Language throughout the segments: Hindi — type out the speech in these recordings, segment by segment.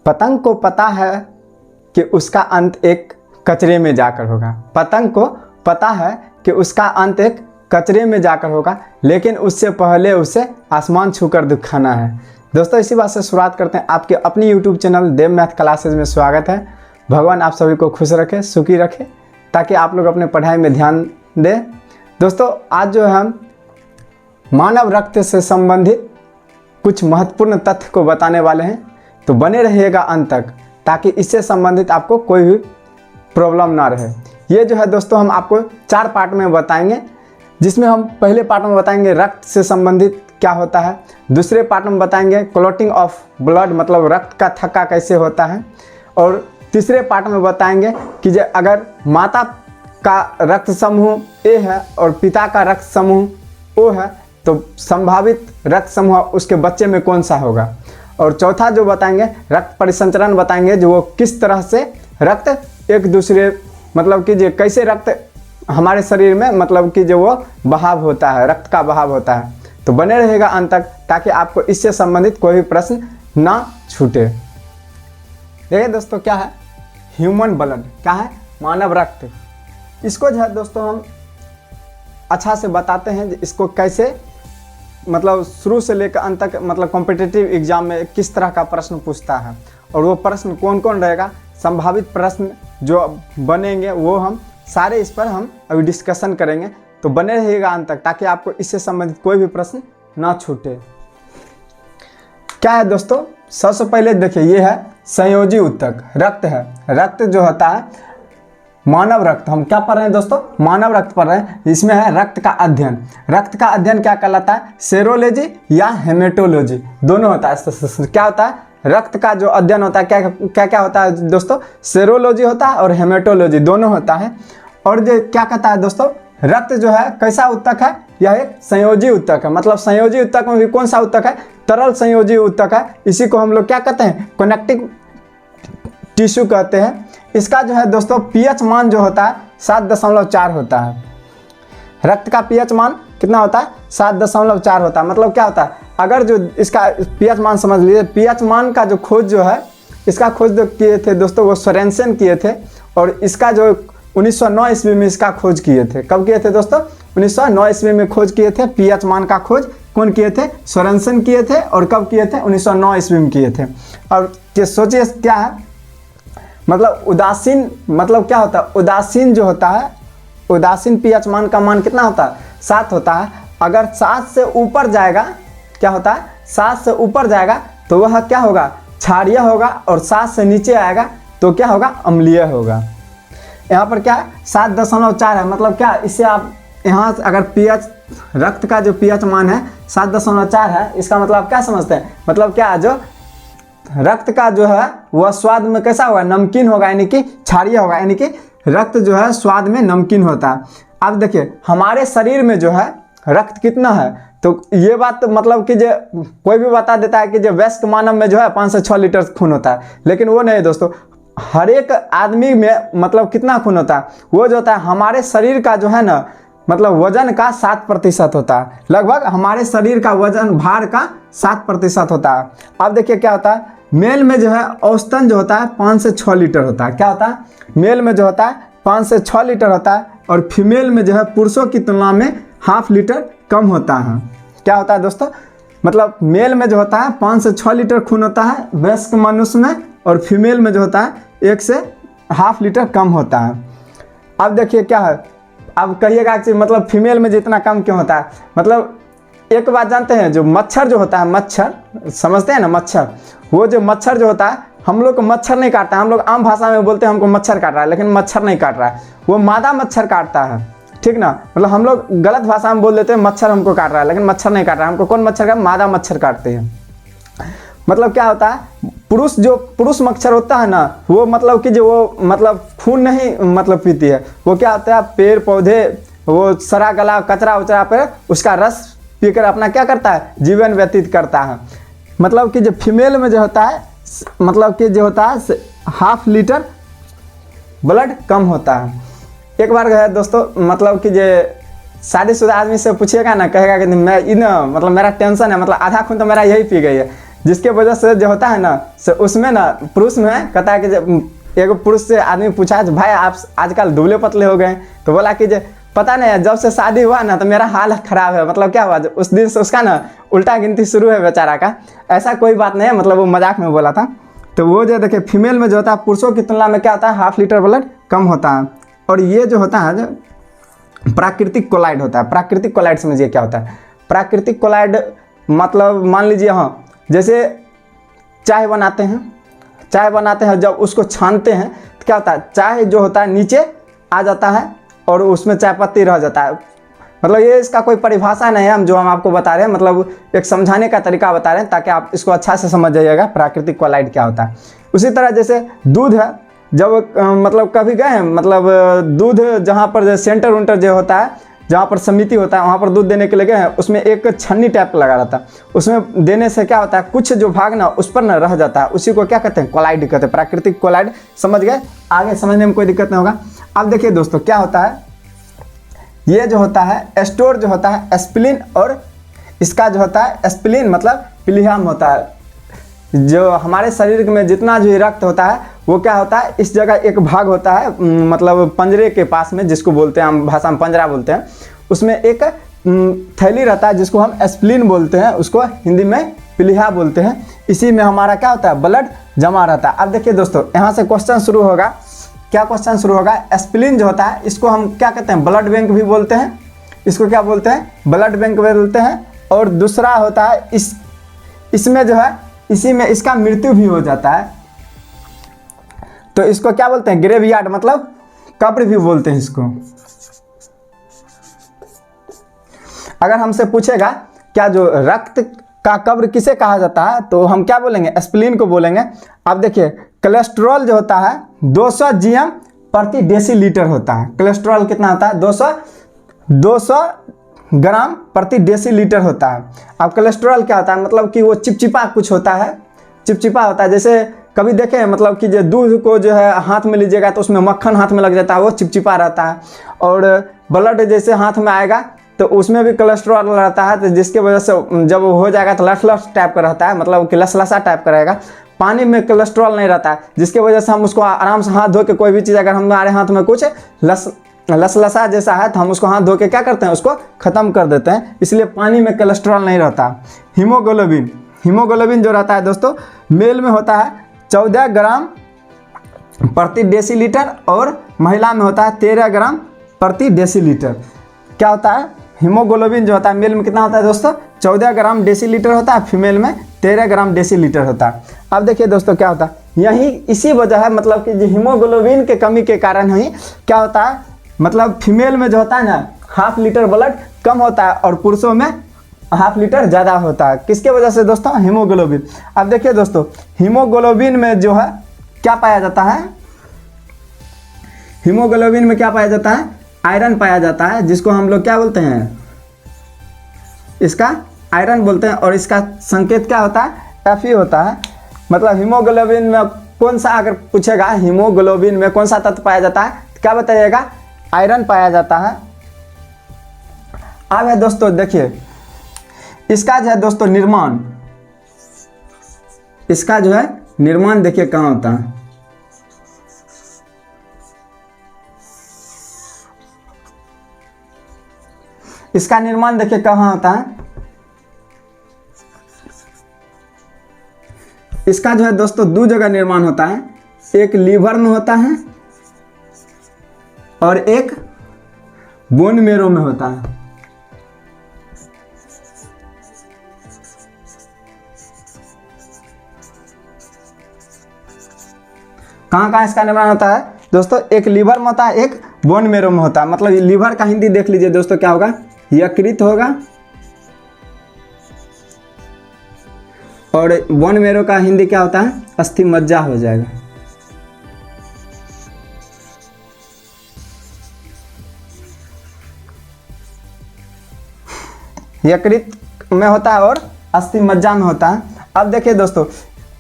पतंग को पता है कि उसका अंत एक कचरे में जाकर होगा। पतंग को पता है कि उसका अंत एक कचरे में जाकर होगा, लेकिन उससे पहले उसे आसमान छूकर दिखाना है। दोस्तों, इसी बात से शुरुआत करते हैं। आपके अपनी यूट्यूब चैनल देव मैथ क्लासेज में स्वागत है। भगवान आप सभी को खुश रखे, सुखी रखे, ताकि आप लोग अपने पढ़ाई में ध्यान दें। दोस्तों, आज जो है हम मानव रक्त से संबंधित कुछ महत्वपूर्ण तथ्य को बताने वाले हैं, तो बने रहिएगा अंत तक, ताकि इससे संबंधित आपको कोई भी प्रॉब्लम ना रहे। ये जो है दोस्तों हम आपको 4 पार्ट में बताएंगे, जिसमें हम पहले पार्ट में बताएंगे रक्त से संबंधित क्या होता है, दूसरे पार्ट में बताएंगे क्लॉटिंग ऑफ ब्लड मतलब रक्त का थक्का कैसे होता है, और तीसरे पार्ट में बताएंगे कि अगर माता का रक्त समूह ए है और पिता का रक्त समूह ओ है, तो संभावित रक्त समूह उसके बच्चे में कौन सा होगा। और चौथा जो बताएंगे रक्त परिसंचरण बताएंगे, जो वो किस तरह से रक्त एक दूसरे मतलब कि कैसे रक्त हमारे शरीर में मतलब कि जो वो बहाव होता है, रक्त का बहाव होता है। तो बने रहेगा अंत तक, ताकि आपको इससे संबंधित कोई भी प्रश्न ना छूटे। देखिए दोस्तों, क्या है ह्यूमन ब्लड, क्या है मानव रक्त। इसको जो है दोस्तों हम अच्छा से बताते हैं इसको कैसे मतलब शुरू से लेकर अंत तक मतलब कॉम्पिटिटिव एग्जाम में किस तरह का प्रश्न पूछता है, और वो प्रश्न कौन कौन रहेगा, संभावित प्रश्न जो बनेंगे वो हम सारे इस पर हम अभी डिस्कशन करेंगे। तो बने रहिएगा अंत तक, ताकि आपको इससे संबंधित कोई भी प्रश्न ना छूटे। क्या है दोस्तों, सबसे पहले देखिए ये है संयोजी ऊतक, रक्त है। रक्त जो होता है मानव रक्त, हम क्या पढ़ रहे हैं दोस्तों, मानव रक्त पढ़ रहे हैं। इसमें है रक्त का अध्ययन। रक्त का अध्ययन क्या कहलाता है, सेरोलॉजी या हेमेटोलॉजी, दोनों होता है। क्या होता है, रक्त का जो अध्ययन होता है क्या क्या क्या होता है दोस्तों, सेरोलॉजी होता है और हेमेटोलॉजी दोनों होता है। और जो क्या कहता है दोस्तों, रक्त जो है कैसा ऊतक है, यह एक संयोजी ऊतक है। मतलब संयोजी ऊतक में भी कौन सा ऊतक है, तरल संयोजी ऊतक है। इसी को हम लोग क्या कहते हैं, कनेक्टिव टिश्यू कहते हैं। इसका जो है दोस्तों पीएच मान जो होता है 7.4 होता है। रक्त का पीएच मान कितना होता है, 7.4 होता है। मतलब क्या होता है, अगर जो इसका पीएच मान समझ लीजिए, पीएच मान का जो खोज जो है, इसका खोज जो किए थे दोस्तों वो सोरेनसन किए थे, और इसका जो 1909 ईस्वी में इसका खोज किए थे। कब किए थे दोस्तों, 1909 ईस्वी में खोज किए थे। पीएच मान का खोज कौन किए थे, सोरेनसन किए थे। और कब किए थे, 1909 ईस्वी में किए थे। और सोचिए क्या है, मतलब उदासीन मतलब क्या होता है, उदासीन जो होता है, उदासीन पीएच मान का मान कितना होता है, 7 होता है। अगर 7 से ऊपर जाएगा, क्या होता है, 7 से ऊपर जाएगा तो वह क्या होगा, क्षारीय होगा, और 7 से नीचे आएगा तो क्या होगा, अम्लीय होगा। यहाँ पर क्या है 7.4 है। मतलब क्या, इससे आप यहाँ अगर पीएच रक्त का जो पीएच मान है 7.4 है, इसका मतलब क्या समझते हैं, मतलब क्या जो रक्त का जो है वह स्वाद में कैसा होगा, नमकीन होगा, यानी कि क्षारीय होगा, यानी कि रक्त जो है स्वाद में नमकीन होता है। अब देखिए हमारे शरीर में जो है रक्त कितना है, तो ये बात तो मतलब कि जो कोई भी बता देता है कि जो वयस्क मानव में जो है 5 से 6 लीटर खून होता है, लेकिन वो नहीं दोस्तों। हर एक आदमी में मतलब कितना खून होता है, वो जो होता है हमारे शरीर का जो है ना मतलब वजन का 7% होता है। लगभग हमारे शरीर का वजन भार का 7% होता है। अब देखिए क्या होता है, मेल में जो है औसतन जो होता है 5 से 6 लीटर होता है। क्या होता है, मेल में जो होता है 5 से 6 लीटर होता है, और फीमेल में जो है पुरुषों की तुलना में ½ लीटर कम होता है। क्या होता है दोस्तों, मतलब मेल में जो होता है 5 से 6 लीटर खून होता है वयस्क मनुष्य में, और फीमेल में जो होता है 1 से ½ लीटर कम होता है। अब देखिए क्या है, अब कहिएगा कि मतलब फीमेल में जितना कम क्यों होता है, मतलब एक बात जानते हैं, जो मच्छर जो होता है, मच्छर समझते हैं ना, मच्छर, वो जो मच्छर जो होता है, हम लोग को मच्छर नहीं काटता है। हम लोग आम भाषा में बोलते हैं हमको मच्छर काट रहा है, लेकिन मच्छर नहीं काट रहा है, वो मादा मच्छर काटता है, ठीक ना। मतलब हम लोग गलत भाषा में बोल देते हैं मच्छर हमको काट रहा है, लेकिन मच्छर नहीं काट रहा है। हमको कौन मच्छर का, मादा मच्छर काटते हैं। मतलब क्या होता है, पुरुष मच्छर होता है ना, वो मतलब कि जो वो मतलब खून नहीं मतलब पीती है, वो क्या होता है पेड़ पौधे वो सड़ा गला कचरा उचरा पर उसका रस पीकर अपना क्या करता है, जीवन व्यतीत करता है। मतलब कि जो फीमेल में जो होता है मतलब कि जो होता है ½ लीटर ब्लड कम होता है। एक बार गया दोस्तों, मतलब कि जो शादीशुदा आदमी से पूछिएगा ना, कहेगा कि मैं मतलब मेरा टेंशन है, मतलब आधा खून तो मेरा यही पी गई है। जिसके वजह से जो होता है ना से उसमें ना पुरुष में कहता है कि जब एक पुरुष से आदमी पूछा भाई आप आजकल दुबले पतले हो गए, तो बोला कि पता नहीं जब से शादी हुआ ना तो मेरा हाल ख़राब है। मतलब क्या हुआ, उस दिन से उसका ना उल्टा गिनती शुरू है बेचारा का। ऐसा कोई बात नहीं है, मतलब वो मजाक में बोला था। तो वो जो देखिए फीमेल में जो होता है पुरुषों की तुलना में क्या होता है, 1/2 लीटर ब्लड कम होता है। और ये जो होता है जो प्राकृतिक कोलाइड होता है, प्राकृतिक कोलाइड समझिए क्या होता है। प्राकृतिक कोलाइड मतलब मान लीजिए हाँ, जैसे चाय बनाते हैं, जब उसको छानते हैं तो क्या होता है, चाय जो होता है नीचे आ जाता है और उसमें चाय पत्ती रह जाता है। मतलब ये इसका कोई परिभाषा नहीं है, हम आपको बता रहे हैं, मतलब एक समझाने का तरीका बता रहे हैं ताकि आप इसको अच्छा से समझ जाइएगा प्राकृतिक कोलाइड क्या होता है। उसी तरह जैसे दूध है, जब मतलब कभी गए हैं, मतलब दूध जहाँ पर सेंटर उंटर जो होता है, जहाँ पर समिति होता है वहाँ पर दूध देने के लिए गए हैं, उसमें एक छन्नी टाइप का लगा रहता है। उसमें देने से क्या होता है, कुछ जो भाग ना उस पर ना रह जाता है, उसी को क्या कहते हैं, कोलाइड कहते हैं, प्राकृतिक कोलाइड। समझ गए, आगे समझने में कोई दिक्कत नहीं होगा। अब देखिए दोस्तों क्या होता है, ये जो होता है स्टोर जो होता है एस्पिलिन, और इसका जो होता है एस्पिलिन मतलब पिलियम होता है। जो हमारे शरीर में जितना जो रक्त होता है वो क्या होता है, इस जगह एक भाग होता है, मतलब पंजरे के पास में, जिसको बोलते हैं हम भाषा में पंजरा बोलते हैं, उसमें एक थैली रहता है जिसको हम एस्पिलिन बोलते हैं, उसको हिंदी में पिलिया बोलते हैं। इसी में हमारा क्या होता है, ब्लड जमा रहता है। अब देखिए दोस्तों यहाँ से क्वेश्चन शुरू होगा। क्या क्वेश्चन शुरू होगा, एस्पिलिन जो होता है इसको हम क्या कहते हैं, ब्लड बैंक भी बोलते हैं। इसको क्या बोलते हैं, ब्लड बैंक बोलते हैं। और दूसरा होता है इसमें जो है, इसी में इसका मृत्यु भी हो जाता है, तो इसको क्या बोलते हैं, ग्रेवयार्ड मतलब कब्र भी बोलते हैं इसको। अगर हमसे पूछेगा क्या जो रक्त का कब्र किसे कहा जाता है, तो हम क्या बोलेंगे, एस्पिलिन को बोलेंगे। अब देखिए कोलेस्ट्रॉल जो होता है 200 GM प्रति डेसीलीटर होता है। कोलेस्ट्रॉल कितना होता है, 200 ग्राम प्रति डेसीलीटर होता है। अब कोलेस्ट्रॉल क्या होता है, मतलब कि वो चिपचिपा कुछ होता है, चिपचिपा होता है। जैसे कभी देखें, मतलब कि जो दूध को जो है हाथ में लीजिएगा तो उसमें मक्खन हाथ में लग जाता है, वो चिपचिपा रहता है। और ब्लड जैसे हाथ में आएगा तो उसमें भी कोलेस्ट्रॉल रहता है, तो जिसके वजह से जब हो जाएगा तो लस टाइप का रहता है, मतलब कि लसलसा टाइप का रहेगा। पानी में कोलेस्ट्रॉल नहीं रहता है, जिसके वजह से हम उसको आराम से हाथ धो के, कोई भी चीज़ अगर हमारे हाथ में कुछ लसलसा जैसा है तो हम उसको हाथ धो के क्या करते हैं, उसको ख़त्म कर देते हैं। इसलिए पानी में कोलेस्ट्रॉल नहीं रहता। हीमोग्लोबिन जो रहता है दोस्तों, मेल में होता है 14 ग्राम प्रति डेसीलीटर और महिला में होता है 13 ग्राम प्रति डेसीलीटर। क्या होता है, हीमोग्लोबिन जो होता है मेल में कितना होता है दोस्तों, 14 ग्राम डेसीलीटर होता है, फीमेल में 13 ग्राम डेसीलीटर होता है। अब देखिए दोस्तों क्या होता है, यही इसी वजह है, मतलब कि हीमोग्लोबिन के कमी के कारण ही क्या होता है, मतलब फीमेल में जो होता है ना 1/2 लीटर ब्लड कम होता है और पुरुषों में 1/2 लीटर ज़्यादा होता है। किसके वजह से दोस्तों, हीमोग्लोबिन। अब देखिए दोस्तों हीमोग्लोबिन में जो है क्या पाया जाता है, हीमोग्लोबिन में क्या पाया जाता है, आयरन पाया जाता है, जिसको हम लोग क्या बोलते हैं, इसका आयरन बोलते हैं। और इसका संकेत क्या होता है, Fe होता है। मतलब हीमोग्लोबिन में कौन सा, अगर पूछेगा हीमोग्लोबिन में कौन सा तत्व पाया जाता है, क्या बताइएगा, आयरन पाया जाता है। अब है दोस्तों देखिए इसका जो है दोस्तों निर्माण, इसका जो है निर्माण देखिए कहाँ होता है, इसका निर्माण देखिए कहाँ होता है। इसका जो है दोस्तों 2 जगह निर्माण होता है, एक लीवर में होता है और एक बोन मेरो में होता है। कहाँ कहाँ इसका निर्माण होता है दोस्तों, एक लीवर में होता है, एक बोन मेरो में होता है। मतलब लीवर का हिंदी देख लीजिए दोस्तों क्या होगा, यकृत होगा, और बोन मेरो का हिंदी क्या होता है, अस्थि मज्जा हो जाएगा। यकृत में होता है और अस्थि मज्जा में होता है। अब देखिए दोस्तों,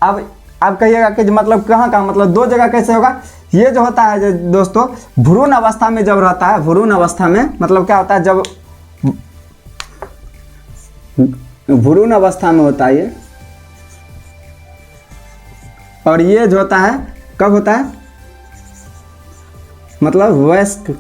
अब आप कहिएगा कि मतलब कहाँ का, मतलब 2 जगह कैसे होगा। ये जो होता है जो दोस्तों भ्रूण अवस्था में जब रहता है, भ्रूण अवस्था में मतलब क्या होता है, जब भ्रूण अवस्था में होता है, ये और ये जो होता है कब होता है, मतलब वयस्क,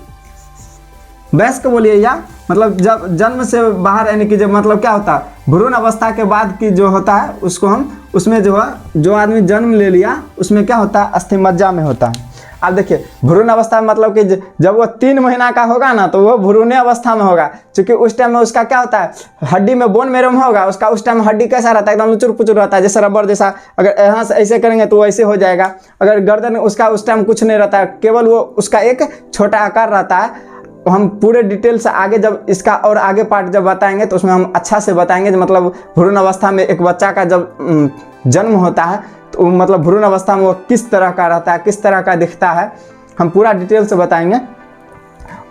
वयस्क बोलिए, या मतलब जब जन्म से बाहर, यानी कि जब मतलब क्या होता है भ्रूण अवस्था के बाद की जो होता है उसको हम, उसमें जो है जो आदमी जन्म ले लिया उसमें क्या होता है अस्थिमज्जा में होता है। अब देखिए भ्रूण अवस्था में मतलब कि जब वो 3 महीना का होगा ना तो वो भ्रूण अवस्था में होगा, क्योंकि उस टाइम में उसका क्या होता है हड्डी में बोन मेरो में होगा, उसका उस टाइम हड्डी कैसा रहता है एकदम लुचुर पुचुर रहता है जैसे रबर जैसा, अगर यहाँ से ऐसे करेंगे तो वैसे हो जाएगा। अगर गर्दन उसका उस टाइम कुछ नहीं रहता है, केवल वो उसका एक छोटा आकार रहता है। हम पूरे डिटेल से आगे जब इसका और आगे पार्ट जब बताएंगे तो उसमें हम अच्छा से बताएंगे, मतलब भ्रूण अवस्था में एक बच्चा का जब जन्म होता है तो मतलब भ्रूण अवस्था में वो किस तरह का रहता है, किस तरह का दिखता है, हम पूरा डिटेल से बताएंगे।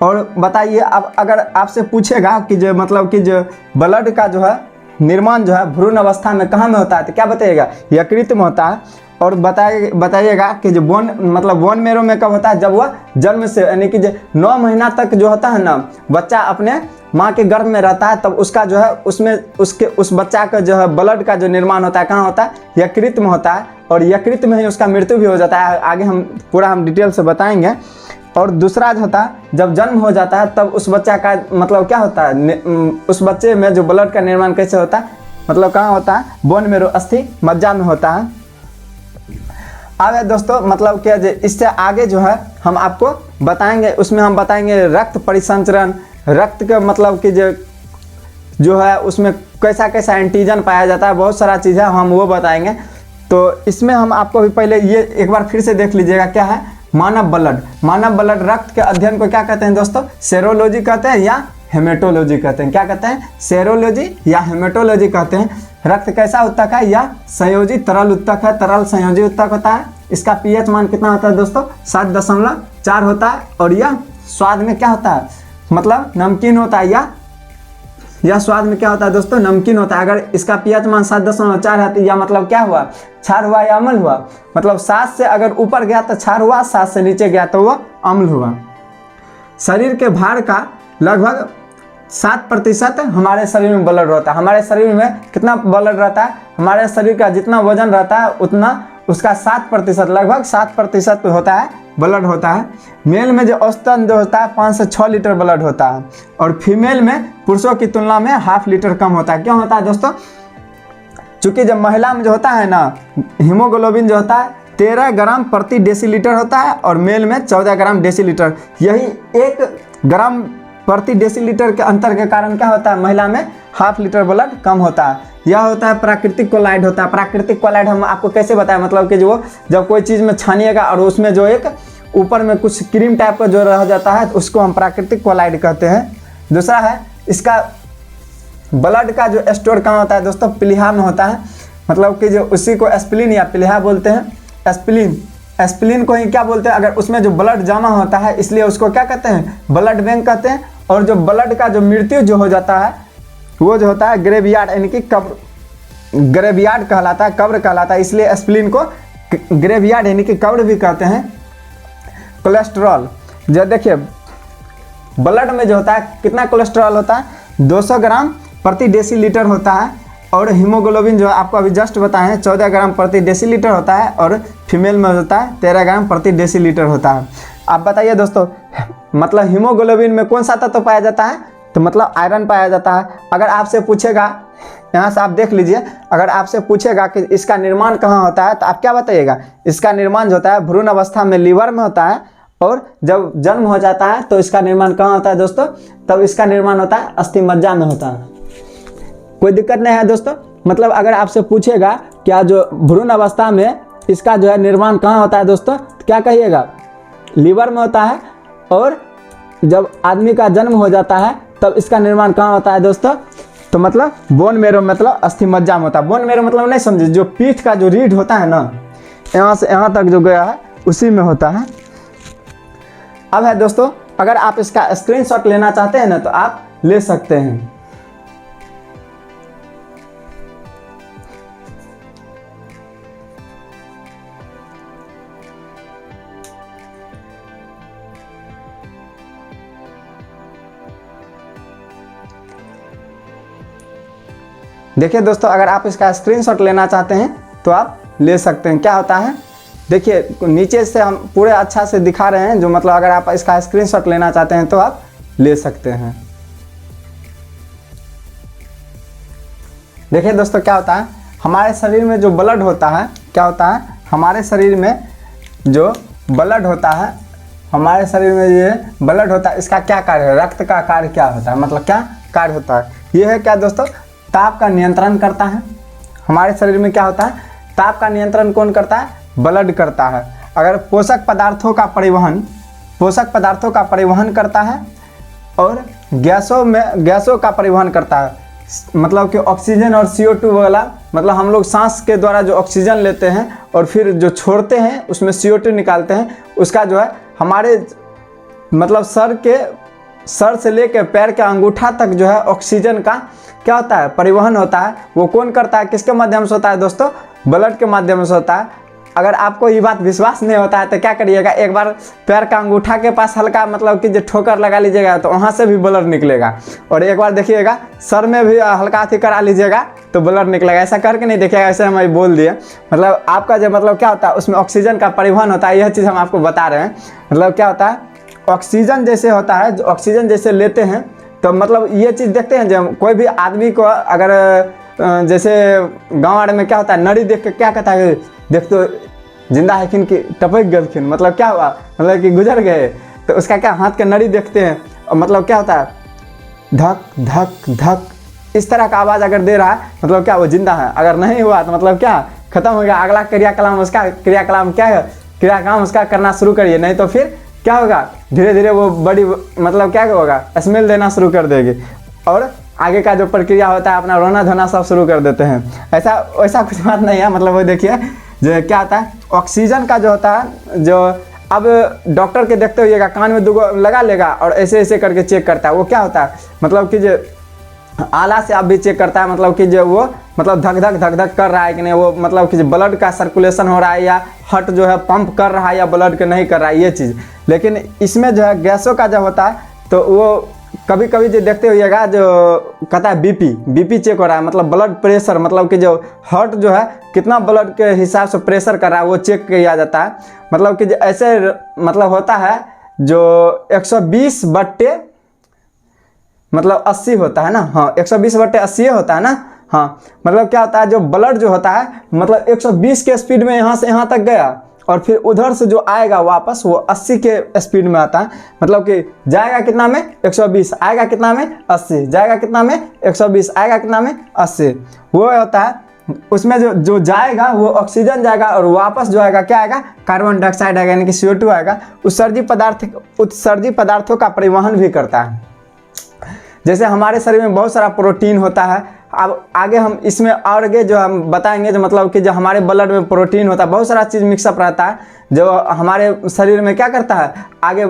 और बताइए अब अगर आपसे पूछेगा कि जो मतलब कि जो ब्लड का जो है निर्माण जो है भ्रूण अवस्था में कहाँ में होता है तो क्या बताइएगा यकृत में होता है। और बताइएगा कि जो बोन मतलब बोन मेरो में कब होता है, जब वह जन्म से यानी कि 9 महीना तक जो होता है ना बच्चा अपने माँ के गर्भ में रहता है, तब उसका जो है उसमें उसके उस बच्चा का जो है ब्लड का जो निर्माण होता है कहाँ होता है यकृत में होता है, और यकृत में ही उसका मृत्यु भी हो जाता है। आगे हम पूरा डिटेल से बताएंगे। और दूसरा जो होता है जब जन्म हो जाता है तब उस बच्चा का मतलब क्या होता है, उस बच्चे में जो ब्लड का निर्माण कैसे होता है, मतलब कहाँ होता है बोन मेरो अस्थि मज्जा में होता है। अब है दोस्तों मतलब क्या इससे आगे जो है हम आपको बताएंगे, उसमें हम बताएंगे रक्त परिसंचरण, रक्त के मतलब कि जो है उसमें कैसा कैसा एंटीजन पाया जाता है, बहुत सारा चीज़ है हम वो बताएंगे। तो इसमें हम आपको भी पहले ये एक बार फिर से देख लीजिएगा क्या है मानव ब्लड। मानव ब्लड रक्त के अध्ययन को क्या कहते हैं दोस्तों, सेरोलॉजी कहते हैं या हेमेटोलॉजी कहते हैं। क्या कहते हैं, सेरोलॉजी या हेमेटोलॉजी कहते हैं। रक्त कैसा उत्तक है, या संयोजी तरल उत्तक है, तरल संयोजी उत्तक होता है। इसका पीएच मान कितना होता है दोस्तों 7.4 होता है। और यह स्वाद में क्या होता है, मतलब नमकीन होता है, या स्वाद में क्या होता है दोस्तों नमकीन होता है। अगर इसका पीएच मान 7.4 है तो यह मतलब क्या हुआ, क्षार हुआ या अम्ल हुआ, मतलब 7 से अगर ऊपर गया तो क्षार हुआ, 7 से नीचे गया तो वह अम्ल हुआ। शरीर के भार का लगभग 7% हमारे शरीर में ब्लड रहता है। हमारे शरीर में कितना ब्लड रहता है, हमारे शरीर का जितना वजन रहता है उतना उसका 7% लगभग 7% होता है ब्लड होता है। मेल में जो औसतन जो होता है 5 से 6 लीटर ब्लड होता है, और फीमेल में पुरुषों की तुलना में 0.5 लीटर कम होता है। क्यों होता है दोस्तों, चूँकि जब महिला में जो होता है ना हीमोग्लोबिन जो होता है 13 ग्राम प्रति डेसीलीटर होता है, और मेल में 14 ग्राम डेसीलीटर। यही 1 ग्राम प्रति डेसीलीटर के अंतर के कारण क्या होता है महिला में 0.5 लीटर ब्लड कम होता है। यह होता है प्राकृतिक कोलाइड होता है। प्राकृतिक कोलाइड हम आपको कैसे बताएं, मतलब कि जो जब कोई चीज़ में छानिएगा और उसमें जो एक ऊपर में कुछ क्रीम टाइप का जो रह जाता है तो उसको हम प्राकृतिक कोलाइड कहते हैं। दूसरा है इसका ब्लड का जो स्टोर कहाँ होता है दोस्तों, प्लीहा में होता है, मतलब कि जो उसी को एस्प्लिन या प्लीहा बोलते हैं। एस्प्लिन को ही क्या बोलते हैं, अगर उसमें जो ब्लड जमा होता है इसलिए उसको क्या कहते हैं ब्लड बैंक कहते हैं। और जो ब्लड का जो मृत्यु जो हो जाता है वो जो होता है ग्रेवयार्ड यानी कि कब्र, ग्रेवयार्ड कहलाता है, कब्र कहलाता है, इसलिए एस्प्लिन को ग्रेवयार्ड यानी कि कब्र भी कहते हैं। कोलेस्ट्रॉल, जो देखिए ब्लड में जो होता है कितना कोलेस्ट्रॉल होता है 200 ग्राम प्रति डेसीलीटर होता है। और हीमोग्लोबिन जो आपको अभी जस्ट बताए हैं 14 ग्राम प्रति डेसीलीटर होता है, और फीमेल में होता है 13 ग्राम प्रति डेसीलीटर होता है। आप बताइए दोस्तों मतलब हीमोग्लोबिन में कौन सा तत्व पाया जाता है, तो मतलब आयरन पाया जाता है। अगर आपसे पूछेगा, यहाँ से आप देख लीजिए, अगर आपसे पूछेगा कि इसका निर्माण कहाँ होता है तो आप क्या बताइएगा, इसका निर्माण जो होता है भ्रूण अवस्था में लीवर में होता है, और जब जन्म हो जाता है तो इसका निर्माण कहाँ होता है दोस्तों, तब इसका निर्माण होता है अस्थिमज्जा में होता है। कोई दिक्कत नहीं है दोस्तों। मतलब अगर आपसे पूछेगा क्या जो भ्रूण अवस्था में इसका जो है निर्माण कहाँ होता है दोस्तों, तो क्या कहिएगा लीवर में होता है, और जब आदमी का जन्म हो जाता है तब इसका निर्माण कहाँ होता है दोस्तों, तो मतलब बोन मेरो मतलब अस्थिमज्जा में होता है। बोन मेरो मतलब नहीं समझे, जो पीठ का जो रीढ़ होता है ना यहाँ से यहाँ तक जो गया है उसी में होता है। अब है दोस्तों अगर आप इसका स्क्रीनशॉट लेना चाहते हैं ना तो आप ले सकते हैं। देखिए दोस्तों अगर आप इसका स्क्रीनशॉट लेना चाहते हैं तो आप ले सकते हैं। क्या होता है देखिए, नीचे से हम पूरे अच्छा से दिखा रहे हैं, जो मतलब अगर आप इसका स्क्रीनशॉट लेना चाहते हैं तो आप ले सकते हैं। देखिए दोस्तों, क्या होता है हमारे शरीर में जो ब्लड होता है, क्या होता है हमारे शरीर में जो ब्लड होता है, हमारे शरीर में ये ब्लड होता है, इसका क्या कार्य है, रक्त का कार्य क्या होता है, मतलब क्या कार्य होता है, ये है क्या दोस्तों, ताप का नियंत्रण करता है। हमारे शरीर में क्या होता है, ताप का नियंत्रण कौन करता है, ब्लड करता है। अगर पोषक पदार्थों का परिवहन करता है और गैसों का परिवहन करता है, मतलब कि ऑक्सीजन और CO2 वाला, मतलब हम लोग सांस के द्वारा जो ऑक्सीजन लेते हैं और फिर जो छोड़ते हैं उसमें CO2 निकालते हैं, उसका जो है हमारे मतलब सर से लेकर पैर के अंगूठा तक जो है ऑक्सीजन का क्या होता है, परिवहन होता है। वो कौन करता है, किसके माध्यम से होता है दोस्तों, ब्लड के माध्यम से होता है। अगर आपको ये बात विश्वास नहीं होता है तो क्या करिएगा, एक बार पैर का अंगूठा के पास हल्का मतलब कि जो ठोकर लगा लीजिएगा तो वहाँ से भी ब्लड निकलेगा, और एक बार देखिएगा सर में भी हल्का अथी करा लीजिएगा तो ब्लड निकलेगा। ऐसा करके नहीं देखिएगा, ऐसे हम बोल दिए, मतलब आपका जो मतलब क्या होता है उसमें ऑक्सीजन का परिवहन होता है, यह चीज़ हम आपको बता रहे हैं। मतलब क्या होता है, ऑक्सीजन जैसे होता है, जो ऑक्सीजन जैसे लेते हैं तो मतलब ये चीज़ देखते हैं, जब कोई भी आदमी को अगर जैसे गाँव आड़े में क्या होता है, नड़ी देख के क्या कहता है, देख तो जिंदा है कि टपक गलखिन, मतलब क्या हुआ, मतलब कि गुजर गए, तो उसका क्या हाथ के नड़ी देखते हैं और मतलब क्या होता है, धक धक धक इस तरह का आवाज़ अगर दे रहा है मतलब क्या वो जिंदा है। अगर नहीं हुआ तो मतलब क्या खत्म हो गया, अगला क्रियाकलाम क्या है, क्रियाकलाम उसका करना शुरू करिए, नहीं तो फिर क्या होगा, धीरे धीरे वो बड़ी मतलब क्या होगा, स्मेल देना शुरू कर देगी और आगे का जो प्रक्रिया होता है अपना रोना धोना सब शुरू कर देते हैं। ऐसा कुछ बात नहीं है, मतलब वो देखिए जो क्या होता है, ऑक्सीजन का जो होता है, जो अब डॉक्टर के देखते होइएगा कान में दुगो लगा लेगा और ऐसे ऐसे करके चेक करता है, वो क्या होता है मतलब कि जो आला से आप भी चेक करता है, मतलब कि जो वो मतलब धक धक कर रहा है कि नहीं, वो मतलब कि ब्लड का सर्कुलेशन हो रहा है या हार्ट जो है पंप कर रहा है या ब्लड के नहीं कर रहा है, ये चीज़। लेकिन इसमें जो है गैसों का जब होता है तो वो कभी कभी जो देखते होइएगा जो कहता है बीपी चेक हो रहा है, मतलब ब्लड प्रेशर, मतलब कि जो हार्ट जो है कितना ब्लड के हिसाब से प्रेशर कर रहा है वो चेक किया जाता है। मतलब कि ऐसे मतलब होता है जो 120 बट्टे मतलब 80 होता है ना, हाँ 120 बट्टे 80 होता है ना, हाँ मतलब क्या होता है, जो ब्लड जो होता है मतलब 120 के स्पीड में यहाँ से यहाँ तक गया और फिर उधर से जो आएगा वापस वो 80 के स्पीड में आता है। मतलब कि जाएगा कितना में 120, आएगा कितना में 80, जाएगा कितना में 120, आएगा कितना में 80, वो होता है। उसमें जो जाएगा वो ऑक्सीजन जाएगा और वापस जो आएगा क्या आएगा, कार्बन डाइऑक्साइड आएगा, यानी कि CO2 आएगा। उत्सर्जी पदार्थों का परिवहन भी करता है। जैसे हमारे शरीर में बहुत सारा प्रोटीन होता है, अब आगे हम इसमें और आगे जो हम बताएंगे, जो मतलब कि जो हमारे ब्लड में प्रोटीन होता है, बहुत सारा चीज़ मिक्सअप रहता है जो हमारे शरीर में क्या करता है, आगे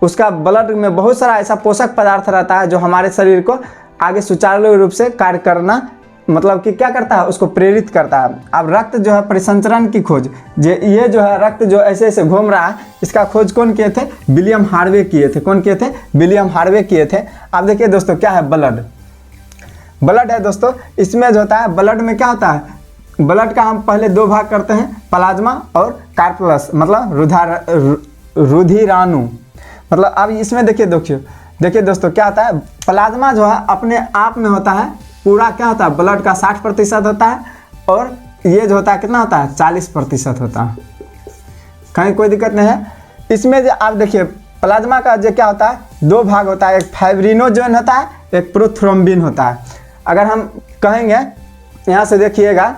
उसका ब्लड में बहुत सारा ऐसा पोषक पदार्थ रहता है जो हमारे शरीर को आगे सुचारू रूप से कार्य करना मतलब कि क्या करता है, उसको प्रेरित करता है। अब रक्त जो है परिसंचरण की खोज, ये जो है रक्त जो ऐसे ऐसे घूम रहा है, इसका खोज कौन किए थे, विलियम हार्वे किए थे। कौन किए थे, विलियम हार्वे किए थे। अब देखिए दोस्तों क्या है, ब्लड है दोस्तों। इसमें जो होता है ब्लड में क्या होता है, ब्लड का हम पहले दो भाग करते हैं, प्लाज्मा और कार्पल्स, मतलब रुधिराणु। मतलब अब इसमें देखिए दोस्तों क्या होता है, प्लाज्मा जो है अपने आप में होता है पूरा क्या होता है, ब्लड का 60% होता है और ये जो होता है कितना होता है, 40% होता है। कहीं कोई दिक्कत नहीं है। इसमें जो आप देखिए प्लाज्मा का जो क्या होता है, दो भाग होता है, एक फाइब्रिनोजेन होता है, एक प्रोथ्रोम्बिन होता है। अगर हम कहेंगे यहाँ से देखिएगा,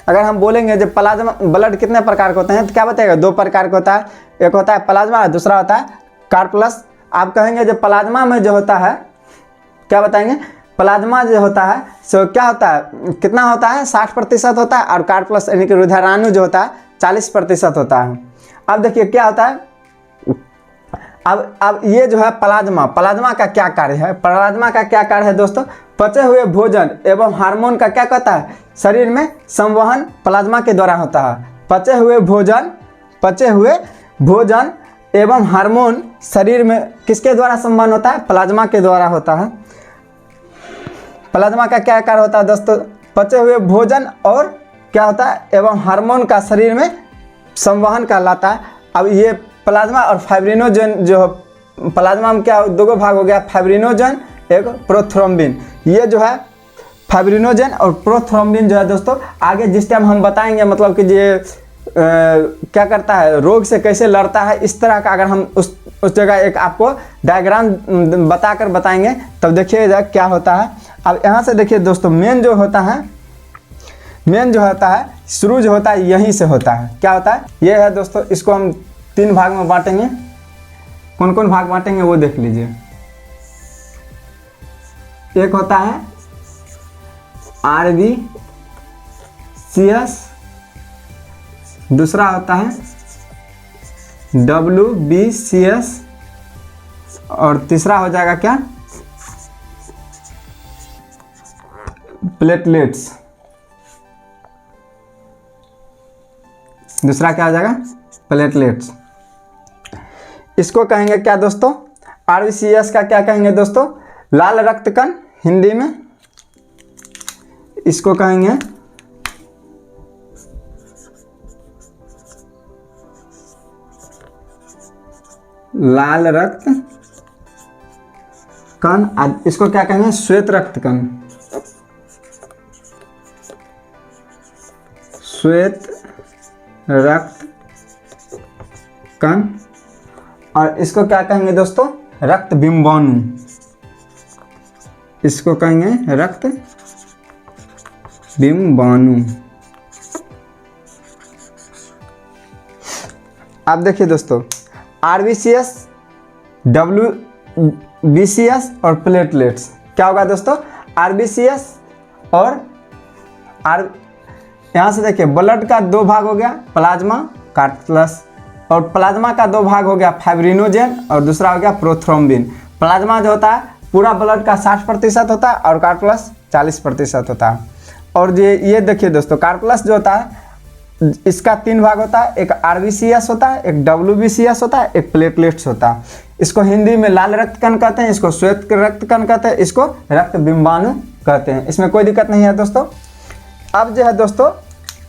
अगर हम बोलेंगे जब प्लाज्मा ब्लड कितने प्रकार के होते हैं तो क्या बताएगा, दो प्रकार का होता है, एक होता है प्लाज्मा, दूसरा होता है कार्पल्स। आप कहेंगे जब प्लाज्मा में जो होता है, क्या बताएंगे, प्लाज्मा जो होता है सो क्या होता है, कितना होता है, 60% होता है, और कार्पल्स यानी कि रुधिराणु जो होता है 40% होता है। अब देखिए क्या होता है, अब ये जो है प्लाज्मा का क्या कार्य है, प्लाज्मा का क्या कार्य है दोस्तों, पचे हुए भोजन एवं हार्मोन का क्या कहता है, शरीर में संवहन प्लाज्मा के द्वारा होता है। पचे हुए भोजन एवं हार्मोन शरीर में किसके द्वारा संवहन होता है, प्लाज्मा के द्वारा होता है। प्लाज्मा का क्या कार्य होता है दोस्तों, पचे हुए भोजन और क्या होता है, एवं हार्मोन का शरीर में संवहन कहलाता है। अब ये प्लाज्मा और फाइब्रिनोजन जो प्लाज्मा में क्या दो भाग हो गया, फाइब्रिनोजन एक प्रोथ्रोम्बिन। ये जो है फाइब्रिनोजन और प्रोथ्रोम्बिन जो है दोस्तों आगे जिस टाइम हम बताएंगे, मतलब कि ये क्या करता है, रोग से कैसे लड़ता है, इस तरह का अगर हम उस जगह एक आपको डायग्राम बताकर बताएंगे तब देखिएगा क्या होता है। अब यहाँ से देखिए दोस्तों मेन जो होता है, शुरू जो होता है यहीं से होता है। क्या होता है, ये है दोस्तों, इसको हम 3 भाग में बांटेंगे। कौन कौन भाग बांटेंगे वो देख लीजिए। एक होता है RBCS, दूसरा होता है WBCS और तीसरा हो जाएगा क्या, प्लेटलेट्स। दूसरा क्या हो जाएगा, प्लेटलेट्स। इसको कहेंगे क्या दोस्तों, RBCS का क्या कहेंगे दोस्तों, लाल रक्त कण हिंदी में। इसको कहेंगे लाल रक्त कण, इसको क्या कहेंगे, श्वेत रक्त कण, श्वेत रक्त कण। और इसको क्या कहेंगे दोस्तों, रक्त बिंबाणु। इसको कहेंगे रक्त बिंबाणु। अब देखिए दोस्तों RBCS, WBCS और प्लेटलेट्स क्या होगा दोस्तों, RBCS और यहाँ से देखिए ब्लड का 2 भाग हो गया, प्लाज्मा कार्पलस, और प्लाज्मा का 2 भाग हो गया फाइब्रिनोजन और दूसरा हो गया प्रोथ्रोम्बिन। प्लाज्मा जो होता है पूरा ब्लड का 60% होता है और कार्पलस 40% होता है। और ये देखिए दोस्तों कार्पलस जो होता है इसका 3 भाग होता है, एक RBCS होता है, एक WBCS होता है, एक प्लेटलेट्स होता है। इसको हिंदी में लाल रक्त कण कहते हैं, इसको श्वेत रक्त कण कहते हैं, इसको रक्त बिंबाणु कहते हैं। इसमें कोई दिक्कत नहीं है दोस्तों। अब जो है दोस्तों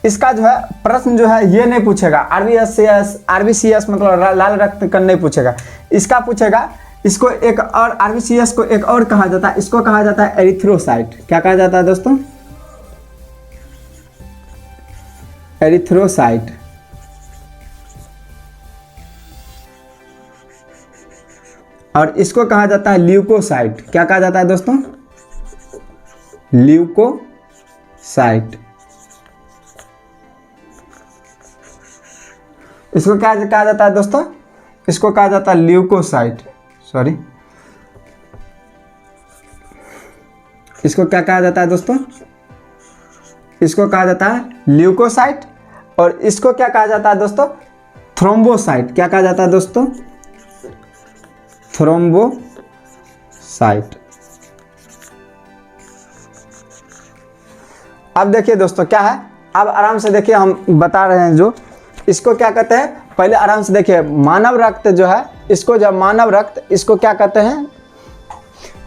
इसका जो है प्रश्न जो है ये नहीं पूछेगा, RBCS मतलब लाल रक्त कण नहीं पूछेगा, इसका पूछेगा, इसको एक और RBCS को एक और कहा जाता है, इसको कहा जाता है एरिथ्रोसाइट। क्या कहा जाता है दोस्तों, एरिथ्रोसाइट। और इसको कहा जाता है ल्यूकोसाइट। क्या कहा जाता है दोस्तों, ल्यूकोसाइट। इसको क्या कहा जाता है दोस्तों, इसको कहा जाता है ल्यूकोसाइट, सॉरी, इसको क्या कहा जाता है दोस्तों, इसको कहा जाता है ल्यूकोसाइट। और इसको क्या कहा जाता है दोस्तों, थ्रोम्बोसाइट। क्या कहा जाता है दोस्तों, थ्रोम्बोसाइट। अब देखिए दोस्तों क्या है, अब आराम से देखिए हम बता रहे हैं जो इसको क्या कहते हैं, पहले आराम से देखिए मानव रक्त जो है, इसको जब मानव रक्त, इसको क्या कहते हैं,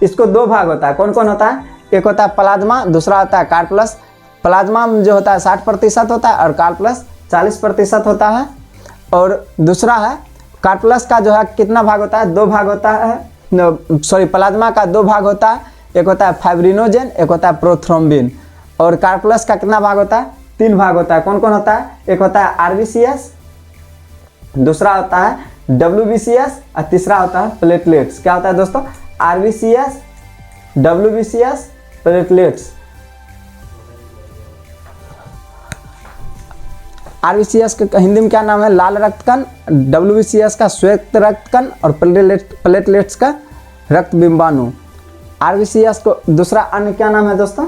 इसको 2 भाग होता है। कौन कौन होता है, एक होता है प्लाज्मा, दूसरा होता है कार्पलस। प्लाज्मा जो होता है 60% होता है और कार्पलस 40% होता है। और दूसरा है कार्पलस का जो है कितना भाग होता है, 2 भाग होता है, सॉरी प्लाज्मा का 2 भाग होता है, एक होता है फाइब्रिनोजन, एक होता है प्रोथ्रोम्बिन। और कार्पलस का कितना भाग होता है, 3 भाग होता है। कौन कौन होता है, एक होता है RBCS, दूसरा होता है WBCS और तीसरा होता है प्लेटलेट्स। क्या होता है दोस्तों, RBCS, WBCS, प्लेटलेट्स। RBCS का हिंदी में क्या नाम है, लाल रक्त कण, WBCS का श्वेत रक्त कण और प्लेटलेट्स का रक्त बिंबाणु। RBCS को दूसरा अन्य क्या नाम है दोस्तों,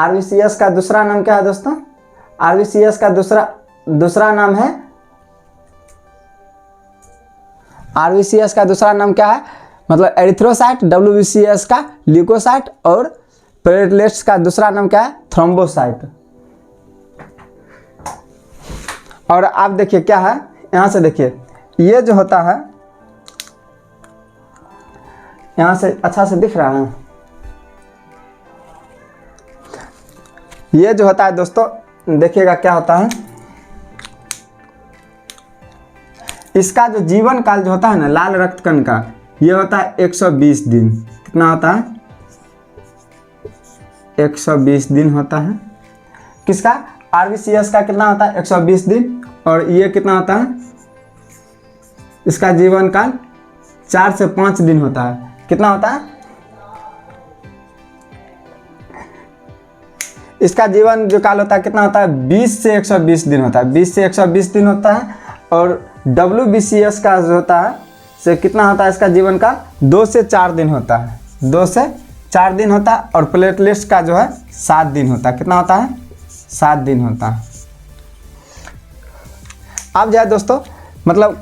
RBCS का दूसरा नाम क्या है दोस्तों, RBCS का दूसरा नाम है, RBCS का दूसरा नाम क्या है, मतलब एरिथ्रोसाइट, WBCS का ल्यूकोसाइट और प्लेटलेट्स का दूसरा नाम क्या है, थ्रोम्बोसाइट। और आप देखिए क्या है, यहां से देखिए ये जो होता है, यहां से अच्छा से दिख रहा है, ये जो होता है दोस्तों, देखिएगा क्या होता है, इसका जो जीवन काल जो होता है ना लाल रक्तकण का, ये होता है 120 दिन। कितना होता है? 120 दिन होता है। किसका? RBCS का कितना होता है? 120 दिन। और ये कितना होता है? इसका जीवन काल 4 से 5 दिन होता है। कितना होता है? इसका जीवन जो काल होता है कितना होता है? 20 से 120 दिन होता है। 20 से 120 दिन होता है। और WBCS का जो होता है से कितना होता है? इसका जीवन काल 2 से 4 दिन होता है। 2 से 4 दिन होता है। और प्लेटलेट्स का जो है 7 दिन होता है। कितना होता है? 7 दिन होता है। अब जो है दोस्तों, मतलब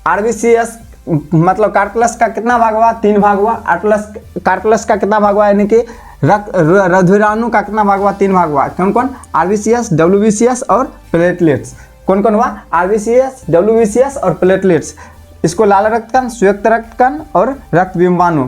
RBCS मतलब कार्कलस का कितना भाग हुआ? 3 भाग हुआ। कार्कलस का कितना भाग हुआ? यानी कि रक्तधुराणु का कितना भाग हुआ? 3 भाग हुआ। कौन कौन? RBCS, WBCS और प्लेटलेट्स। कौन कौन हुआ? RBCS, WBCS और प्लेटलेट्स। इसको लाल रक्तकण, श्वेत रक्तकण और रक्तबिंबाणु।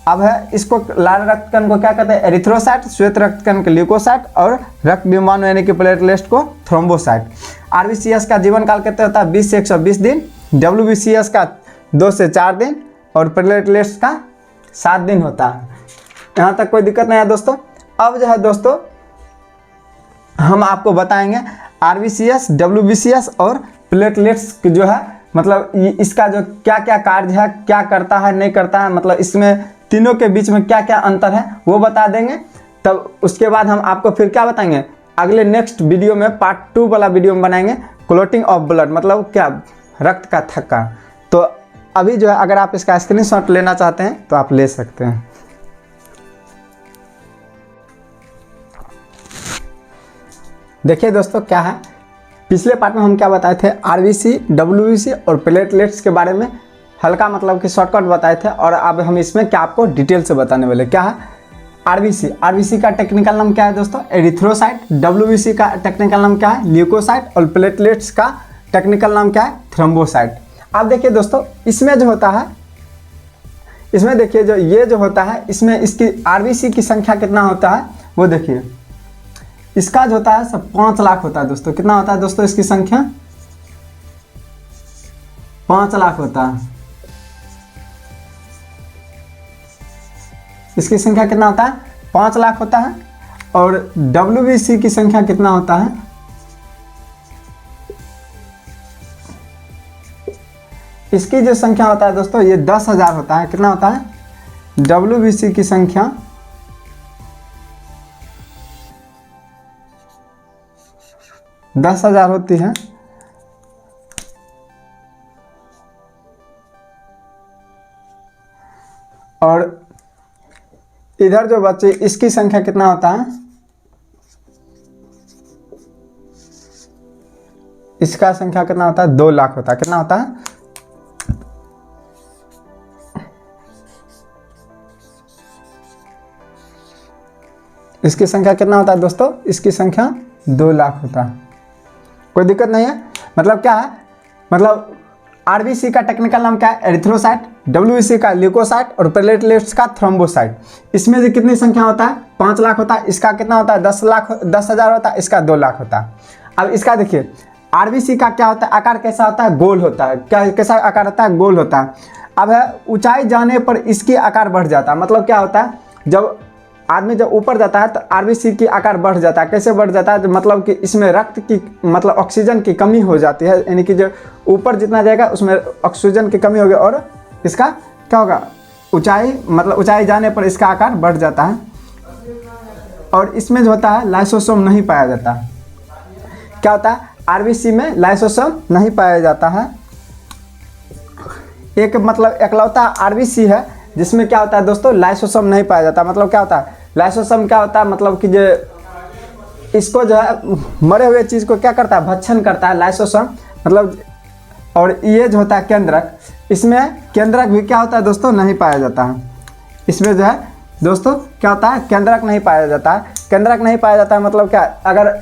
अब है इसको लाल रक्तकण को क्या कहते हैं? एरिथ्रोसाइट, श्वेत रक्तकण को ल्यूकोसाइट और रक्तबिंबाणु यानी कि प्लेटलेट्स को थ्रोम्बोसाइट। RBCS का जीवन काल कितना होता है? 20 से 120 दिन। WBCS का 2 से 4 दिन और प्लेटलेट्स का 7 दिन होता है। यहाँ तक कोई दिक्कत नहीं है दोस्तों। अब जो है दोस्तों, हम आपको बताएंगे RBCS, WBCS और प्लेटलेट्स जो है मतलब इसका जो क्या क्या कार्य है, क्या करता है, नहीं करता है, मतलब इसमें तीनों के बीच में क्या क्या अंतर है वो बता देंगे। तब उसके बाद हम आपको फिर क्या बताएंगे? अगले नेक्स्ट वीडियो में पार्ट 2 वाला वीडियो में बनाएंगे क्लॉटिंग ऑफ ब्लड, मतलब क्या? रक्त का थक्का। तो अभी जो है अगर आप इसका स्क्रीनशॉट लेना चाहते हैं तो आप ले सकते हैं। देखिए दोस्तों क्या है, पिछले पार्ट में हम क्या बताए थे? RBC, WBC और प्लेटलेट्स के बारे में हल्का मतलब कि शॉर्टकट बताए थे। और अब हम इसमें क्या आपको डिटेल से बताने वाले। क्या है? RBC का टेक्निकल नाम क्या है दोस्तों? एरिथ्रोसाइट। WBC का टेक्निकल नाम क्या है? ल्यूकोसाइट। और प्लेटलेट्स का टेक्निकल नाम क्या है? थ्रोम्बोसाइट। अब देखिए दोस्तों, इसमें जो होता है, इसमें देखिए जो ये जो होता है, इसमें इसकी RBC की संख्या कितना होता है वो देखिए। इसका जो होता है सब 5 लाख होता है दोस्तों। कितना होता है दोस्तों इसकी संख्या? 5 लाख होता है। इसकी संख्या कितना होता है? 5 लाख होता है। और WBC की संख्या कितना होता है? इसकी जो संख्या होता है दोस्तों ये 10,000 होता है। कितना होता है? WBC की संख्या 10,000 होती है। और इधर जो बच्चे, इसकी संख्या कितना होता है? इसका संख्या कितना होता है? 2 लाख होता है। कितना होता है? इसकी संख्या कितना होता है दोस्तों? इसकी संख्या 2 लाख होता है। कोई दिक्कत नहीं है। मतलब क्या है? मतलब RBC का टेक्निकल नाम क्या है? एरिथ्रोसाइट। WBC का ल्यूकोसाइट और प्लेटलेट्स का थ्रोम्बोसाइट। इसमें से कितनी संख्या होता है? 5 लाख होता है। इसका कितना होता है? 10,000 होता है। इसका 2 लाख होता है। अब इसका देखिए RBC का क्या होता है? आकार कैसा होता है? गोल होता है। क्या कैसा आकार होता है? गोल होता है। अब है ऊंचाई जाने पर इसकी आकार बढ़ जाता है। मतलब क्या होता है? जब आदमी जब ऊपर जाता है तो RBC की आकार बढ़ जाता है। कैसे बढ़ जाता है? तो मतलब कि इसमें रक्त की मतलब ऑक्सीजन की कमी हो जाती है। यानी कि जो ऊपर जितना जाएगा उसमें ऑक्सीजन की कमी होगी और इसका क्या होगा? ऊंचाई मतलब ऊंचाई जाने पर इसका आकार बढ़ जाता है। और इसमें जो होता है लाइसोसोम नहीं पाया जाता। क्या होता है? RBC में लाइसोसोम नहीं पाया जाता है। एक मतलब एकलौता RBC है जिसमें क्या होता है दोस्तों? लाइसोसोम नहीं पाया जाता। मतलब क्या होता है? लाइसोसोम क्या होता है? मतलब कि जो इसको जो है मरे हुए चीज़ को क्या करता है? भक्षण करता है लाइसोसोम। मतलब और ये जो होता है केंद्रक, इसमें केंद्रक भी क्या होता है दोस्तों? नहीं पाया जाता है। इसमें जो है दोस्तों क्या होता है? केंद्रक नहीं पाया जाता है। केंद्रक नहीं पाया जाता है मतलब क्या? अगर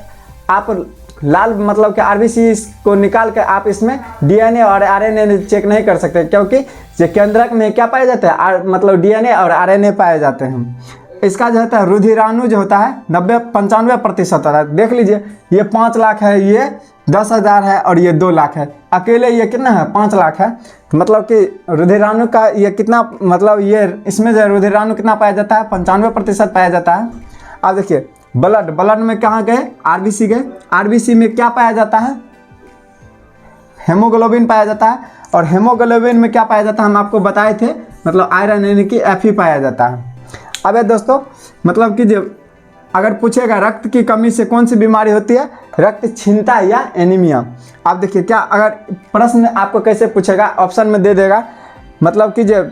आप लाल मतलब कि RBC को निकाल कर आप इसमें DNA और RNA चेक नहीं कर सकते, क्योंकि जो केंद्रक में क्या पाए जाते हैं? मतलब DNA और RNA पाए जाते हैं। इसका जो होता है रुधिराणु जो होता है 90-95% होता है। देख लीजिए ये 5 लाख है, ये 10,000 है और ये 2 लाख है। अकेले ये कितना है 5 लाख है। मतलब कि रुधिराणु का ये कितना, मतलब ये इसमें जो रुधिराणु कितना पाया जाता है 95% पाया जाता है। अब देखिए ब्लड में कहाँ गए, आरबीसी गए। आरबीसी में क्या पाया जाता है, हेमोग्लोबिन पाया जाता है। और हेमोग्लोबिन में क्या पाया जाता है हम आपको बताए थे, मतलब आयरन यानी कि Fe पाया जाता है। अब दोस्तों मतलब कि जब अगर पूछेगा रक्त की कमी से कौन सी बीमारी होती है, रक्तहीनता या एनीमिया। आप देखिए क्या अगर प्रश्न आपको कैसे पूछेगा, ऑप्शन में दे देगा, मतलब कि जब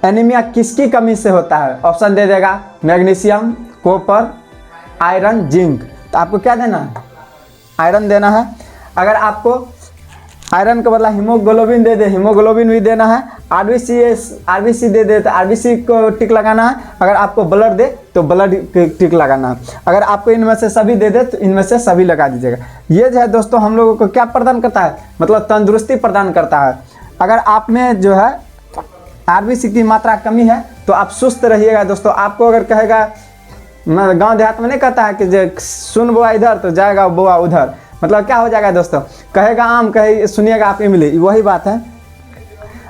एनीमिया किसकी कमी से होता है, ऑप्शन दे देगा मैग्नीशियम, कॉपर, आयरन, जिंक। तो आपको क्या देना है, आयरन देना है। अगर आपको आयरन के बदला हीमोग्लोबिन दे दे, हीमोग्लोबिन भी देना है। आरबीसी दे दे तो आरबीसी को टिक लगाना है। अगर आपको ब्लड दे तो ब्लड टिक लगाना है। अगर आपको इनमें से सभी दे दे तो इनमें से सभी लगा दीजिएगा। ये जो है दोस्तों हम लोगों को क्या प्रदान करता है, मतलब तंदुरुस्ती प्रदान करता है। अगर आप में जो है आरबीसी की मात्रा कमी है तो आप सुस्त रहिएगा दोस्तों। आपको अगर कहेगा, मैं गाँव देहात में नहीं कहता है कि सुन बुआ इधर तो जाएगा बुआ उधर, मतलब क्या हो जाएगा दोस्तों, कहेगा आम कहे सुनिएगा आप इमली, वही बात है।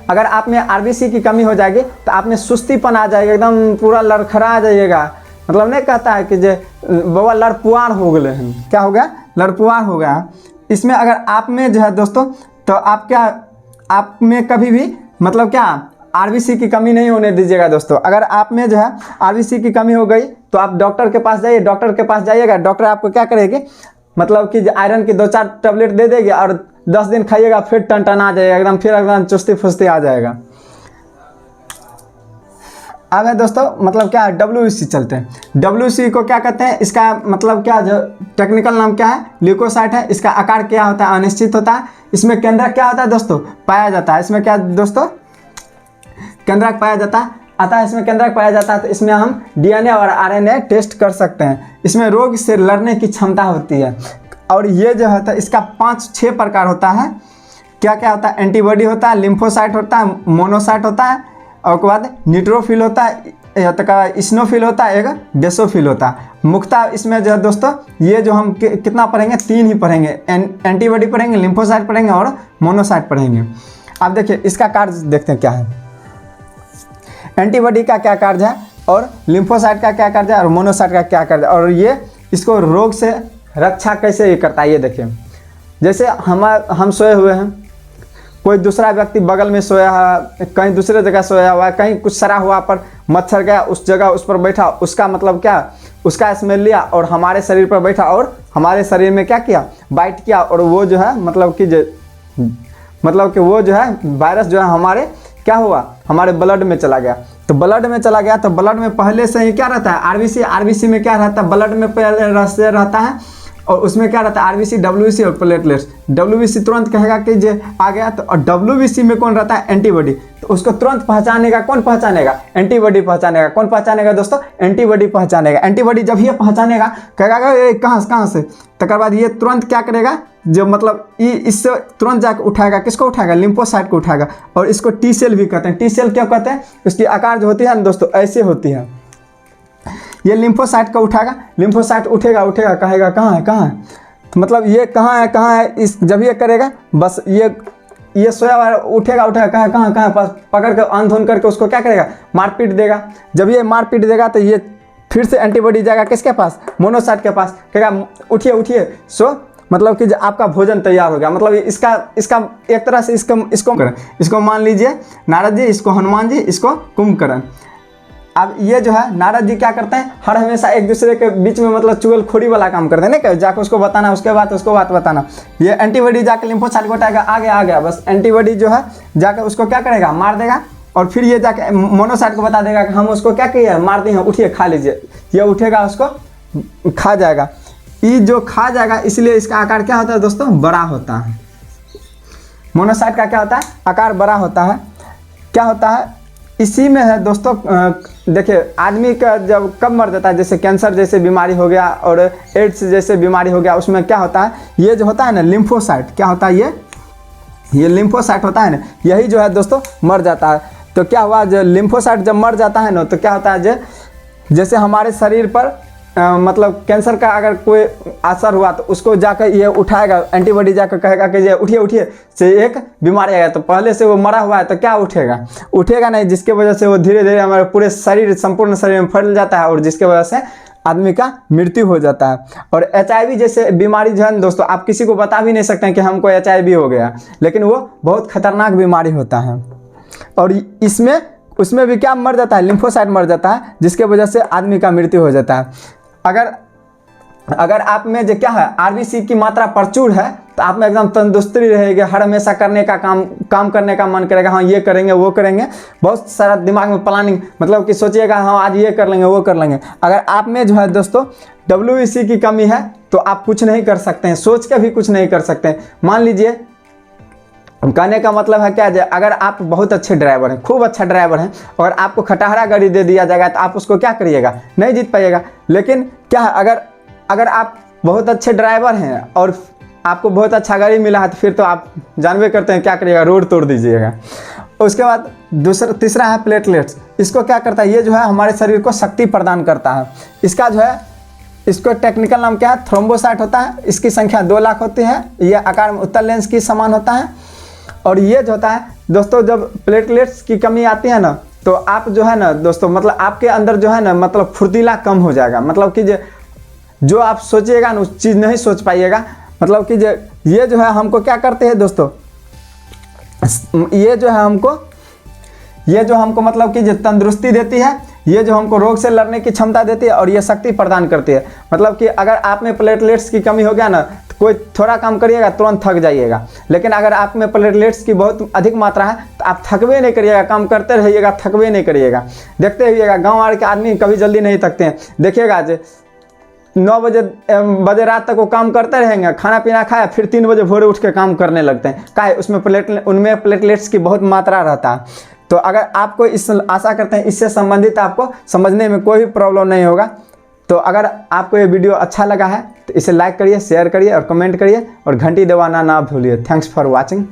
अगर आप में आरबीसी की कमी हो जाएगी तो आप में सुस्तीपन आ जाएगा, एकदम पूरा लड़खड़ा आ जाइएगा। मतलब नहीं कहता है कि जे बउआ लड़पुआर हो गए हैं, क्या हो गया, लड़पुआर हो गया। इसमें अगर आप में जो है दोस्तों, तो आप में कभी भी मतलब क्या आरबीसी की कमी नहीं होने दीजिएगा दोस्तों। अगर आप में जो है आरबीसी की कमी हो गई तो आप डॉक्टर के पास जाइए। डॉक्टर के पास जाइएगा, डॉक्टर आपको क्या करेगी, मतलब कि आयरन की 2-4 टैबलेट दे देगी और 10 दिन खाइएगा, फिर टन आ जाएगा एकदम, फिर एकदम चुस्ती फुस्ती आ जाएगा। अब है दोस्तों मतलब क्या है, WBC चलते हैं। WBC को क्या कहते हैं, इसका मतलब क्या, जो टेक्निकल नाम क्या है, ल्यूकोसाइट है। इसका आकार क्या होता है, अनिश्चित होता है। इसमें केंद्रक क्या होता है दोस्तों, पाया जाता है। इसमें क्या दोस्तों, केंद्रक पाया जाता है। अतः इसमें केंद्रक पाया जाता है तो इसमें हम DNA और RNA टेस्ट कर सकते हैं। इसमें रोग से लड़ने की क्षमता होती है। और ये जो होता है इसका 5-6 प्रकार होता है। क्या क्या होता है, एंटीबॉडी होता है, लिम्फोसाइट होता है, मोनोसाइट होता है, और उसके बाद न्यूट्रोफिल होता है, इस्नोफिल होता है, एक बेसोफिल होता है। मुख्यतः इसमें जो है दोस्तों ये जो हम कितना पढ़ेंगे, 3 ही पढ़ेंगे, एंटीबॉडी पढ़ेंगे, लिम्फोसाइट पढ़ेंगे और मोनोसाइट पढ़ेंगे। अब देखिए इसका कार्य देखते हैं क्या है, एंटीबॉडी का क्या कार्य है और लिम्फोसाइट का क्या कार्य है और मोनोसाइट का क्या कार्य है, और ये इसको रोग से रक्षा कैसे करता है। ये देखिए जैसे हम सोए हुए हैं, कोई दूसरा व्यक्ति बगल में सोया है, कहीं दूसरे जगह सोया हुआ है, कहीं कुछ सड़ा हुआ पर मच्छर गया उस जगह उस पर बैठा, उसका मतलब क्या, उसका स्मेल लिया और हमारे शरीर पर बैठा और हमारे शरीर में क्या किया, बाइट किया, और वो जो है मतलब कि वो जो है वायरस जो है हमारे क्या हुआ, हमारे ब्लड में चला गया। तो ब्लड में चला गया तो ब्लड में पहले से ही क्या रहता है, आरबीसी में क्या रहता है, ब्लड में पहले रहता है और उसमें क्या रहता है, आरबीसी, डब्ल्यूबीसी और प्लेटलेट्स। डब्ल्यूबीसी तुरंत कहेगा कि जे आ गया, तो और डब्ल्यूबीसी में कौन रहता है, एंटीबॉडी। तो उसको तुरंत पहचानेगा, कौन पहचानेगा, एंटीबॉडी पहचानेगा। कौन पहचानेगा दोस्तों, एंटीबॉडी पहचानेगा। एंटीबॉडी जब ये पहचानेगा कहेगा कहाँ से, तकर बाद ये तुरंत क्या करेगा, जो मतलब इससे तुरंत जाकर उठाएगा, किसको उठाएगा, लिम्फोसाइट को उठाएगा। और इसको टी सेल भी कहते हैं। टी सेल क्यों कहते हैं, उसकी आकार जो होती है ना दोस्तों ऐसे होती है। ये लिम्फोसाइट का उठाएगा, लिम्फोसाइट उठेगा कहेगा कहाँ है, तो मतलब ये कहाँ है, इस जब ये करेगा बस ये सोया हुआ उठेगा कहाँ पास पकड़ कर अनधुन करके उसको क्या करेगा, मारपीट देगा। जब ये मारपीट देगा तो ये फिर से एंटीबॉडी जाएगा किसके पास, मोनोसाइट के पास, कहेगा उठिए। सो मतलब कि आपका भोजन तैयार हो गया। मतलब इसका एक तरह से इसको करें, इसको मान लीजिए नारद जी, इसको हनुमान जी, इसको कुंभकर्ण। अब ये जो है नारद जी क्या करते हैं, हर हमेशा एक दूसरे के बीच में मतलब चुगलखोरी वाला काम करते हैं ना, जाकर उसको बताना, उसके बाद उसको बात बताना। ये एंटीबॉडी जाकर लिम्फोसाइट को उठाएगा, आ गया बस। एंटीबॉडी जो है जाकर उसको क्या करेगा, मार देगा, और फिर ये जाके मोनोसाइट को बता देगा कि हम उसको क्या किए, मार दिए हैं, उठिए खा लीजिए। ये उठेगा, उसको खा जाएगा। ये जो खा जाएगा इसलिए इसका आकार क्या होता है दोस्तों, बड़ा होता है। मोनोसाइट का क्या होता है, आकार बड़ा होता है। क्या होता है इसी में है दोस्तों, देखिए आदमी का जब कब मर जाता है, जैसे कैंसर जैसे बीमारी हो गया और एड्स जैसे बीमारी हो गया, उसमें क्या होता है, ये जो होता है ना लिम्फोसाइट, क्या होता है, ये लिम्फोसाइट होता है ना, यही जो है दोस्तों मर जाता है। तो क्या हुआ, जो लिम्फोसाइट जब मर जाता है ना, तो क्या होता है, जो जैसे हमारे शरीर पर मतलब कैंसर का अगर कोई असर हुआ तो उसको जाकर ये उठाएगा, एंटीबॉडी जाकर कहेगा कि ये उठिए उठिए से एक बीमारी आएगा। तो पहले से वो मरा हुआ है तो क्या उठेगा, उठेगा नहीं, जिसके वजह से वो धीरे धीरे हमारे पूरे शरीर, संपूर्ण शरीर में फैल जाता है और जिसके वजह से आदमी का मृत्यु हो जाता है। और HIV जैसे बीमारी जो है दोस्तों, आप किसी को बता भी नहीं सकते हैं कि हमको HIV हो गया, लेकिन वो बहुत खतरनाक बीमारी होता है। और इसमें उसमें भी क्या मर जाता है, लिम्फोसाइट मर जाता है, जिसके वजह से आदमी का मृत्यु हो जाता है। अगर आप में जो क्या है RBC की मात्रा प्रचुर है तो आप में एकदम तंदुरुस्ती रहेगी, हर हमेशा करने का काम करने का मन करेगा, हाँ ये करेंगे वो करेंगे, बहुत सारा दिमाग में प्लानिंग, मतलब कि सोचिएगा हाँ आज ये कर लेंगे वो कर लेंगे। अगर आप में जो है दोस्तों WBC की कमी है तो आप कुछ नहीं कर सकते हैं, सोच के भी कुछ नहीं कर सकते हैं। मान लीजिए, कहने का मतलब है क्या है, अगर आप बहुत अच्छे ड्राइवर हैं, खूब अच्छा ड्राइवर हैं, और आपको खटारा गाड़ी दे दिया जाएगा तो आप उसको क्या करिएगा, नहीं जीत पाइएगा। लेकिन क्या है, अगर आप बहुत अच्छे ड्राइवर हैं और आपको बहुत अच्छा गाड़ी मिला है तो फिर तो आप जानबे करते हैं क्या करिएगा, रोड तोड़ दीजिएगा। उसके बाद तीसरा है प्लेटलेट्स। इसको क्या करता है, ये जो है हमारे शरीर को शक्ति प्रदान करता है। इसका जो है, इसको टेक्निकल नाम क्या है, थ्रोम्बोसाइट होता है। इसकी संख्या 2 लाख होती है। ये आकार में उत्तल लेंस की समान होता है। और ये जो होता है दोस्तों, जब प्लेटलेट्स की कमी आती है ना तो आप जो है ना दोस्तों, मतलब आपके अंदर जो है ना, मतलब फुर्तीला कम हो जाएगा, मतलब कि जो आप सोचिएगा ना उस चीज़ नहीं सोच पाइएगा। मतलब कि ये जो है हमको क्या करते हैं दोस्तों, ये जो हमको मतलब कि जो तंदुरुस्ती देती है, ये जो हमको रोग से लड़ने की क्षमता देती है और ये शक्ति प्रदान करती है। मतलब कि अगर आप में प्लेटलेट्स की कमी हो गया ना तो कोई थोड़ा काम करिएगा तुरंत थक जाइएगा, लेकिन अगर आप में प्लेटलेट्स की बहुत अधिक मात्रा है तो आप थकवे नहीं करिएगा, काम करते रहिएगा, थकवे नहीं करिएगा। देखते रहिएगा, गाँव वाले के आदमी कभी जल्दी नहीं थकते हैं। देखिएगा 9 बजे रात तक वो काम करते रहेंगे, खाना पीना खाया फिर 3 बजे भोरे उठ के काम करने लगते हैं। क्या है, उनमें प्लेटलेट्स की बहुत मात्रा रहता है। तो अगर आपको आशा करते हैं इससे संबंधित आपको समझने में कोई भी प्रॉब्लम नहीं होगा। तो अगर आपको ये वीडियो अच्छा लगा है तो इसे लाइक करिए, शेयर करिए और कमेंट करिए और घंटी दबाना ना भूलिए। Thanks for watching.